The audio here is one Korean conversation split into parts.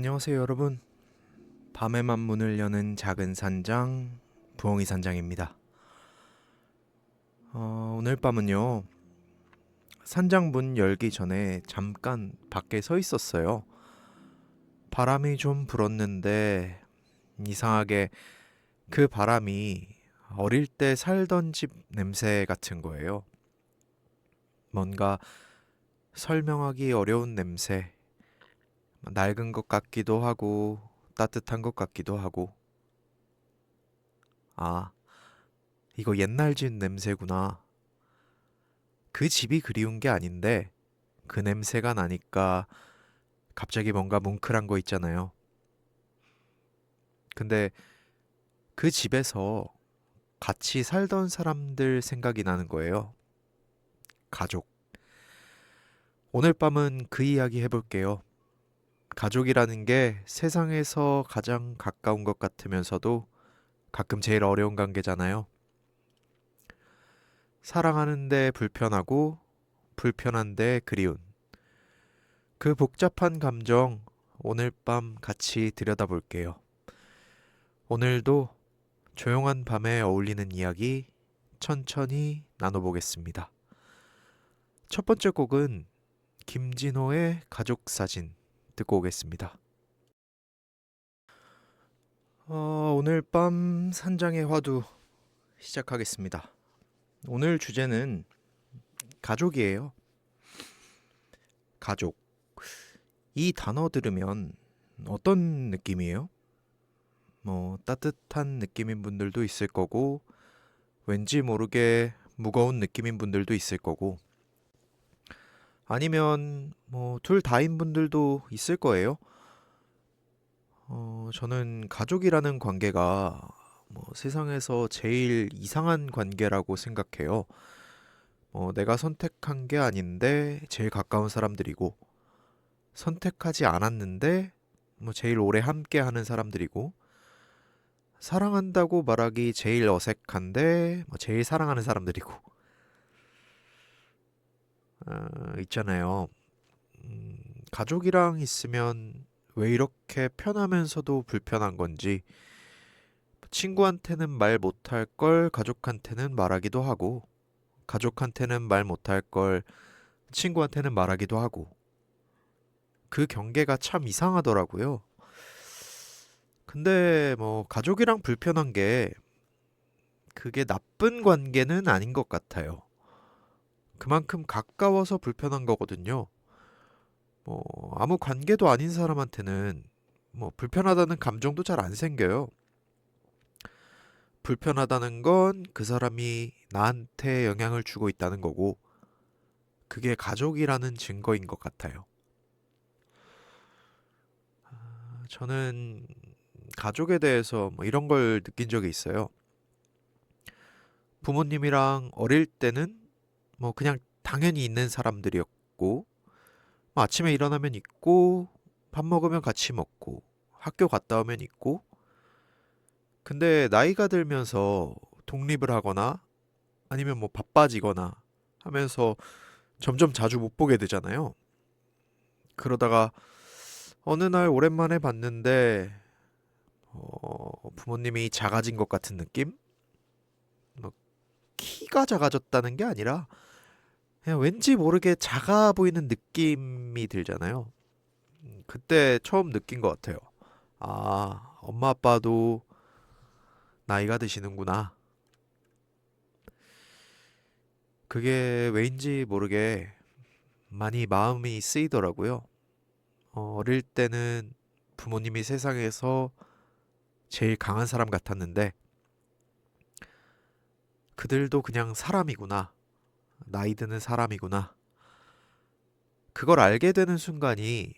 안녕하세요 여러분. 밤에만 문을 여는 작은 산장 부엉이 산장입니다. 오늘 밤은요, 산장 문 열기 전에 잠깐 밖에 서 있었어요. 바람이 좀 불었는데 이상하게 그 바람이 어릴 때 살던 집 냄새 같은 거예요. 뭔가 설명하기 어려운 냄새. 낡은 것 같기도 하고 따뜻한 것 같기도 하고. 아, 이거 옛날 집 냄새구나. 그 집이 그리운 게 아닌데 그 냄새가 나니까 갑자기 뭔가 뭉클한 거 있잖아요. 근데 그 집에서 같이 살던 사람들 생각이 나는 거예요. 가족. 오늘 밤은 그 이야기 해볼게요. 가족이라는 게 세상에서 가장 가까운 것 같으면서도 가끔 제일 어려운 관계잖아요. 사랑하는데 불편하고 불편한데 그리운 그 복잡한 감정 오늘 밤 같이 들여다볼게요. 오늘도 조용한 밤에 어울리는 이야기 천천히 나눠보겠습니다. 첫 번째 곡은 김진호의 가족 사진 듣고 오겠습니다. 오늘 밤 산장의 화두 시작하겠습니다. 오늘 주제는 가족이에요. 가족. 이 단어 들으면 어떤 느낌이에요? 따뜻한 느낌인 분들도 있을 거고, 왠지 모르게 무거운 느낌인 분들도 있을 거고, 아니면 둘 다인 분들도 있을 거예요. 저는 가족이라는 관계가 세상에서 제일 이상한 관계라고 생각해요. 내가 선택한 게 아닌데 제일 가까운 사람들이고, 선택하지 않았는데 제일 오래 함께 하는 사람들이고, 사랑한다고 말하기 제일 어색한데 제일 사랑하는 사람들이고, 있잖아요. 음, 가족이랑 있으면 왜 이렇게 편하면서도 불편한 건지, 친구한테는 말 못할 걸 가족한테는 말하기도 하고, 가족한테는 말 못할 걸 친구한테는 말하기도 하고, 그 경계가 참 이상하더라고요. 근데 가족이랑 불편한 게 그게 나쁜 관계는 아닌 것 같아요. 그만큼 가까워서 불편한 거거든요. 아무 관계도 아닌 사람한테는 불편하다는 감정도 잘 안 생겨요. 불편하다는 건 그 사람이 나한테 영향을 주고 있다는 거고, 그게 가족이라는 증거인 것 같아요. 저는 가족에 대해서 이런 걸 느낀 적이 있어요. 부모님이랑 어릴 때는 그냥 당연히 있는 사람들이었고, 아침에 일어나면 있고, 밥 먹으면 같이 먹고, 학교 갔다 오면 있고, 근데 나이가 들면서 독립을 하거나 아니면 바빠지거나 하면서 점점 자주 못 보게 되잖아요. 그러다가 어느 날 오랜만에 봤는데 부모님이 작아진 것 같은 느낌? 뭐 키가 작아졌다는 게 아니라 그냥 왠지 모르게 작아 보이는 느낌이 들잖아요. 그때 처음 느낀 것 같아요. 아, 엄마 아빠도 나이가 드시는구나. 그게 왜인지 모르게 많이 마음이 쓰이더라고요. 어릴 때는 부모님이 세상에서 제일 강한 사람 같았는데 그들도 그냥 사람이구나. 나이 드는 사람이구나. 그걸 알게 되는 순간이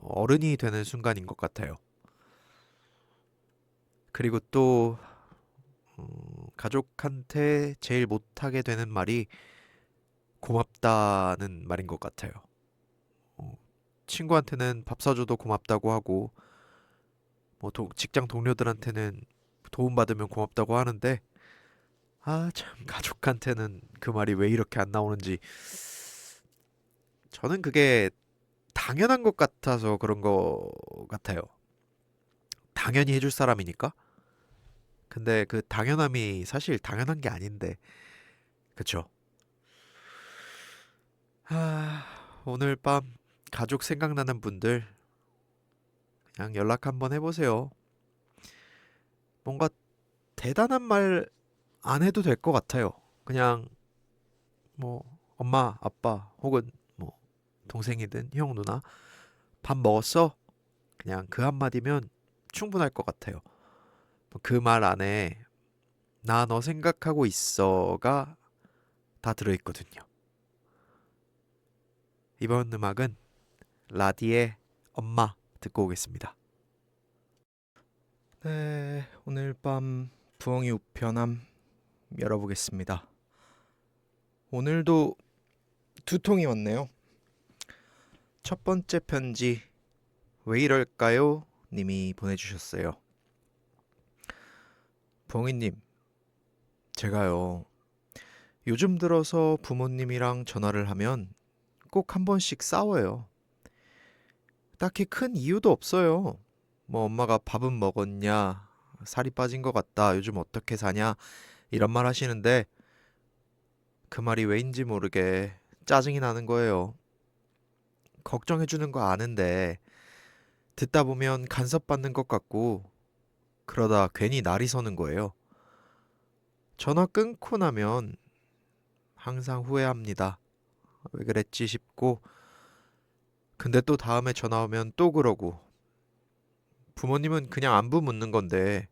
어른이 되는 순간인 것 같아요. 그리고 또 가족한테 제일 못하게 되는 말이 고맙다는 말인 것 같아요. 어, 친구한테는 밥 사줘도 고맙다고 하고 직장 동료들한테는 도움받으면 고맙다고 하는데 아, 참 가족한테는 그 말이 왜 이렇게 안 나오는지 저는 그게 당연한 것 같아서 그런 거 같아요. 당연히 해줄 사람이니까. 근데 그 당연함이 사실 당연한 게 아닌데, 그쵸? 아, 오늘 밤 가족 생각나는 분들 그냥 연락 한번 해보세요. 뭔가 대단한 말 안 해도 될 것 같아요. 그냥 뭐 엄마, 아빠 혹은 뭐 동생이든 형, 누나 밥 먹었어? 그냥 그 한마디면 충분할 것 같아요. 그 말 안에 나 너 생각하고 있어가 다 들어있거든요. 이번 음악은 라디의 엄마 듣고 오겠습니다. 네, 오늘 밤 부엉이 우편함 열어보겠습니다. 오늘도 두 통이 왔네요. 첫 번째 편지 왜 이럴까요? 님이 보내주셨어요. 부엉이님, 제가요 요즘 들어서 부모님이랑 전화를 하면 꼭 한 번씩 싸워요. 딱히 큰 이유도 없어요. 뭐 엄마가 밥은 먹었냐, 살이 빠진 것 같다, 요즘 어떻게 사냐 이런 말 하시는데 그 말이 왜인지 모르게 짜증이 나는 거예요. 걱정해주는 거 아는데 듣다 보면 간섭받는 것 같고 그러다 괜히 날이 서는 거예요. 전화 끊고 나면 항상 후회합니다. 왜 그랬지 싶고 근데 또 다음에 전화 오면 또 그러고 부모님은 그냥 안부 묻는 건데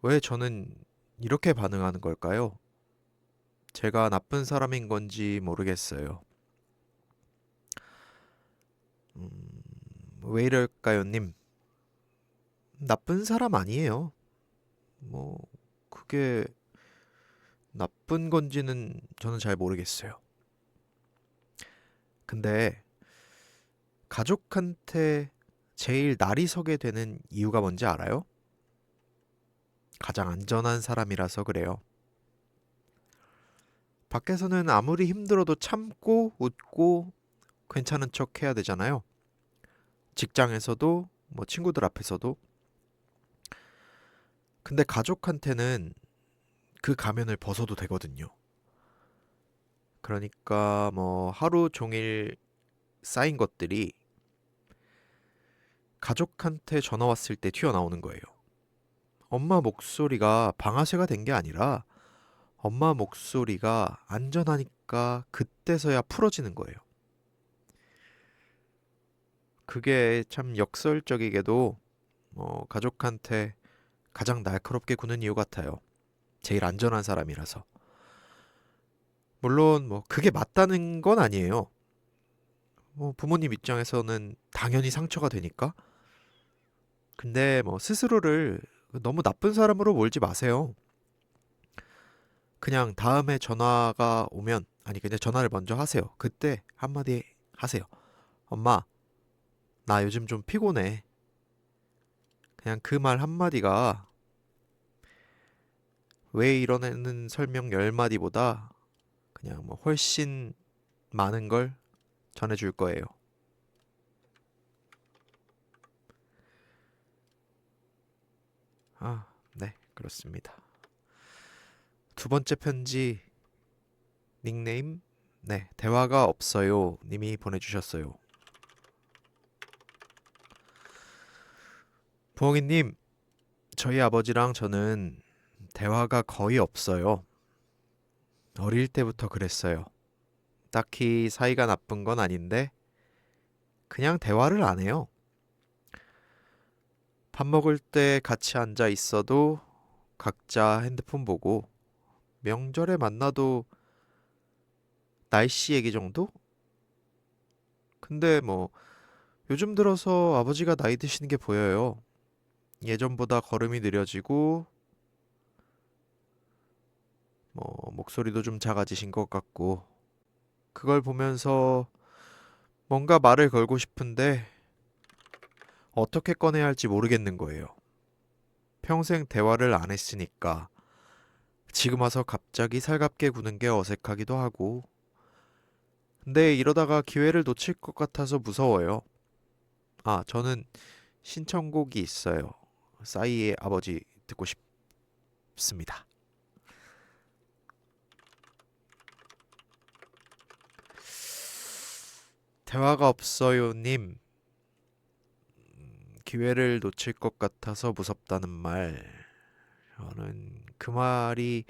왜 저는 이렇게 반응하는 걸까요? 제가 나쁜 사람인 건지 모르겠어요. 음, 왜 이럴까요, 님? 나쁜 사람 아니에요. 뭐, 그게 나쁜 건지는 저는 잘 모르겠어요. 근데 가족한테 제일 날이 서게 되는 이유가 뭔지 알아요? 가장 안전한 사람이라서 그래요. 밖에서는 아무리 힘들어도 참고 웃고 괜찮은 척 해야 되잖아요. 직장에서도 뭐 친구들 앞에서도. 근데 가족한테는 그 가면을 벗어도 되거든요. 그러니까 뭐 하루 종일 쌓인 것들이 가족한테 전화 왔을 때 튀어나오는 거예요. 엄마 목소리가 방아쇠가 된 게 아니라 엄마 목소리가 안전하니까 그때서야 풀어지는 거예요. 그게 참 역설적이게도 가족한테 가장 날카롭게 구는 이유 같아요. 제일 안전한 사람이라서. 물론 뭐 그게 맞다는 건 아니에요. 뭐 부모님 입장에서는 당연히 상처가 되니까. 근데 뭐 스스로를 너무 나쁜 사람으로 몰지 마세요. 그냥 다음에 전화가 오면, 아니 그냥 전화를 먼저 하세요. 그때 한마디 하세요. 엄마, 나 요즘 좀 피곤해. 그냥 그 말 한마디가 왜 이러는 설명 10마디보다 그냥 뭐 훨씬 많은 걸 전해줄 거예요. 아, 네, 그렇습니다. 두 번째 편지 닉네임 네, 대화가 없어요 님이 보내주셨어요. 부엉이님, 저희 아버지랑 저는 대화가 거의 없어요. 어릴 때부터 그랬어요. 딱히 사이가 나쁜 건 아닌데 그냥 대화를 안 해요. 밥 먹을 때 같이 앉아 있어도 각자 핸드폰 보고 명절에 만나도 날씨 얘기 정도? 근데 뭐 요즘 들어서 아버지가 나이 드시는 게 보여요. 예전보다 걸음이 느려지고 뭐 목소리도 좀 작아지신 것 같고 그걸 보면서 뭔가 말을 걸고 싶은데 어떻게 꺼내야 할지 모르겠는 거예요. 평생 대화를 안 했으니까 지금 와서 갑자기 살갑게 구는 게 어색하기도 하고 근데 이러다가 기회를 놓칠 것 같아서 무서워요. 아, 저는 신청곡이 있어요. 싸이의 아버지 듣고 싶습니다. 대화가 없어요님, 기회를 놓칠 것 같아서 무섭다는 말. 저는 그 말이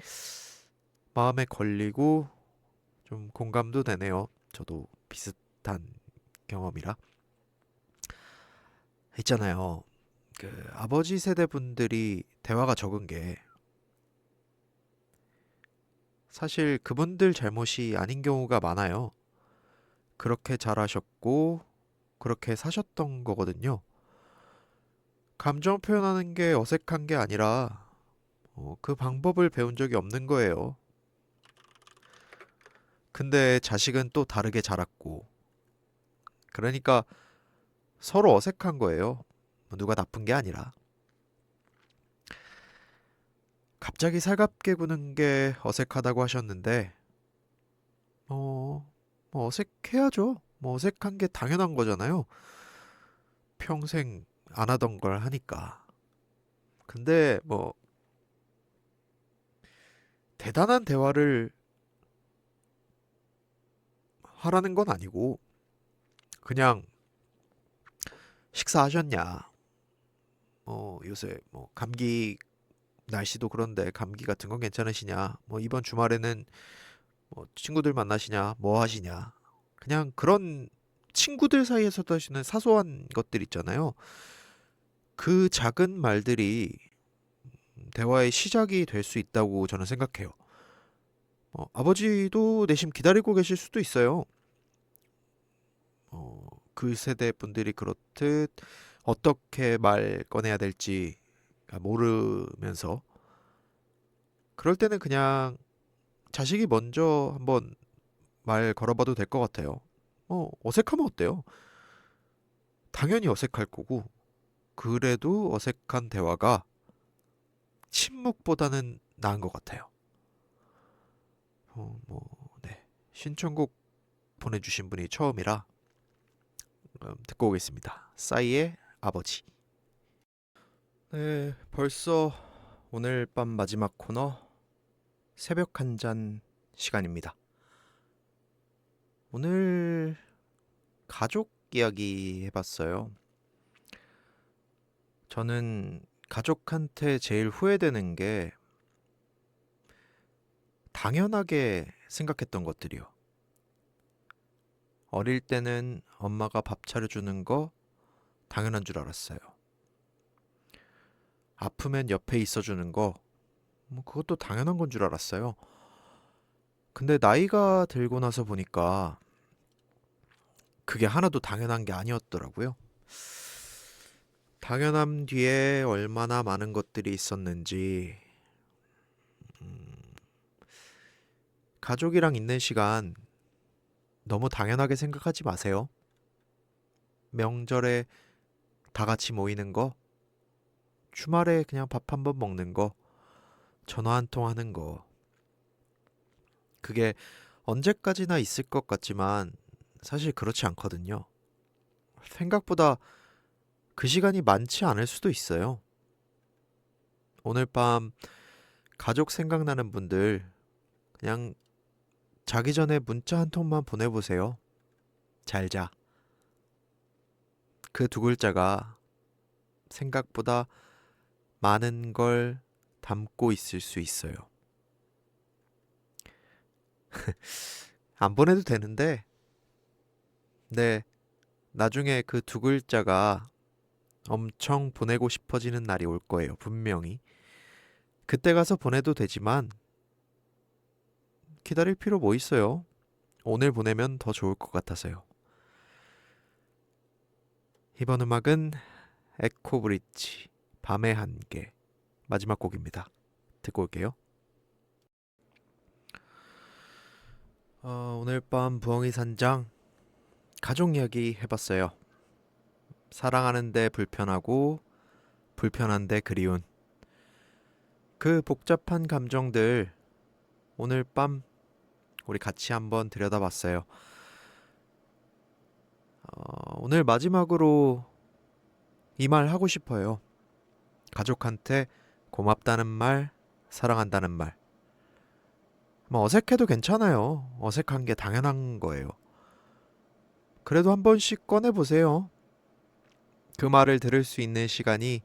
마음에 걸리고 좀 공감도 되네요. 저도 비슷한 경험이라. 있잖아요. 그 아버지 세대 분들이 대화가 적은 게 사실 그분들 잘못이 아닌 경우가 많아요. 그렇게 자라셨고 그렇게 사셨던 거거든요. 감정 표현하는 게 어색한 게 아니라 그 방법을 배운 적이 없는 거예요. 근데 자식은 또 다르게 자랐고 그러니까 서로 어색한 거예요. 뭐 누가 나쁜 게 아니라. 갑자기 살갑게 구는 게 어색하다고 하셨는데 뭐 어색해야죠. 뭐 어색한 게 당연한 거잖아요. 평생 안 하던 걸 하니까. 근데 뭐 대단한 대화를 하라는 건 아니고 그냥 식사하셨냐? 요새 뭐 감기 날씨도 그런데 감기 같은 건 괜찮으시냐? 뭐 이번 주말에는 뭐 친구들 만나시냐? 뭐 하시냐? 그냥 그런 친구들 사이에서도 하시는 사소한 것들 있잖아요. 그 작은 말들이 대화의 시작이 될 수 있다고 저는 생각해요. 아버지도 내심 기다리고 계실 수도 있어요. 그 세대 분들이 그렇듯 어떻게 말 꺼내야 될지 모르면서 그럴 때는 그냥 자식이 먼저 한번 말 걸어봐도 될 것 같아요. 어색하면 어때요? 당연히 어색할 거고 그래도 어색한 대화가 침묵보다는 나은 것 같아요. 뭐, 네. 신청곡 보내주신 분이 처음이라 듣고 오겠습니다. 싸이의 아버지. 네, 벌써 오늘 밤 마지막 코너 새벽 한 잔 시간입니다. 오늘 가족 이야기 해봤어요. 저는 가족한테 제일 후회되는 게 당연하게 생각했던 것들이요. 어릴 때는 엄마가 밥 차려주는 거 당연한 줄 알았어요. 아프면 옆에 있어주는 거, 뭐 그것도 당연한 건 줄 알았어요. 근데 나이가 들고 나서 보니까 그게 하나도 당연한 게 아니었더라고요. 당연함 뒤에 얼마나 많은 것들이 있었는지, 가족이랑 있는 시간 너무 당연하게 생각하지 마세요. 명절에 다 같이 모이는 거, 주말에 그냥 밥 한번 먹는 거, 전화 한 통 하는 거, 그게 언제까지나 있을 것 같지만 사실 그렇지 않거든요. 생각보다 그 시간이 많지 않을 수도 있어요. 오늘 밤 가족 생각나는 분들 그냥 자기 전에 문자 한 통만 보내보세요. 잘 자. 그 두 글자가 생각보다 많은 걸 담고 있을 수 있어요. 안 보내도 되는데, 네, 나중에 그 두 글자가 엄청 보내고 싶어지는 날이 올 거예요. 분명히. 그때 가서 보내도 되지만 기다릴 필요 뭐 있어요? 오늘 보내면 더 좋을 것 같아서요. 이번 음악은 에코 브릿지 밤의 한계 마지막 곡입니다. 듣고 올게요. 오늘 밤 부엉이 산장 가족 이야기 해봤어요. 사랑하는데 불편하고 불편한데 그리운 그 복잡한 감정들 오늘 밤 우리 같이 한번 들여다봤어요. 오늘 마지막으로 이 말 하고 싶어요. 가족한테 고맙다는 말, 사랑한다는 말. 뭐 어색해도 괜찮아요. 어색한 게 당연한 거예요. 그래도 한 번씩 꺼내보세요. 그 말을 들을 수 있는 시간이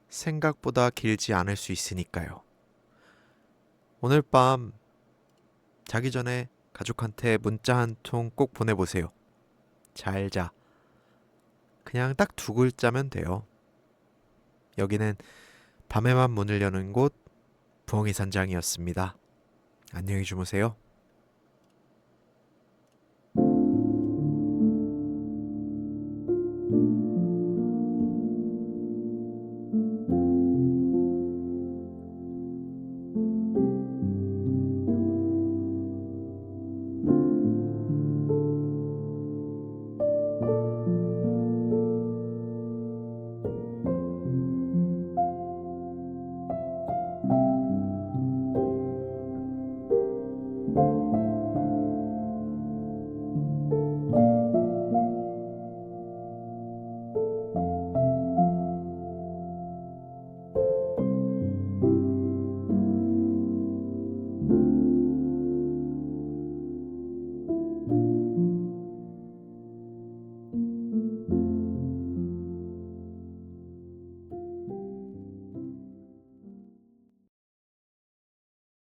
생각보다 길지 않을 수 있으니까요. 오늘 밤 자기 전에 가족한테 문자 한 통 꼭 보내보세요. 잘 자. 그냥 딱 두 글자면 돼요. 여기는 밤에만 문을 여는 곳 부엉이 산장이었습니다. 안녕히 주무세요.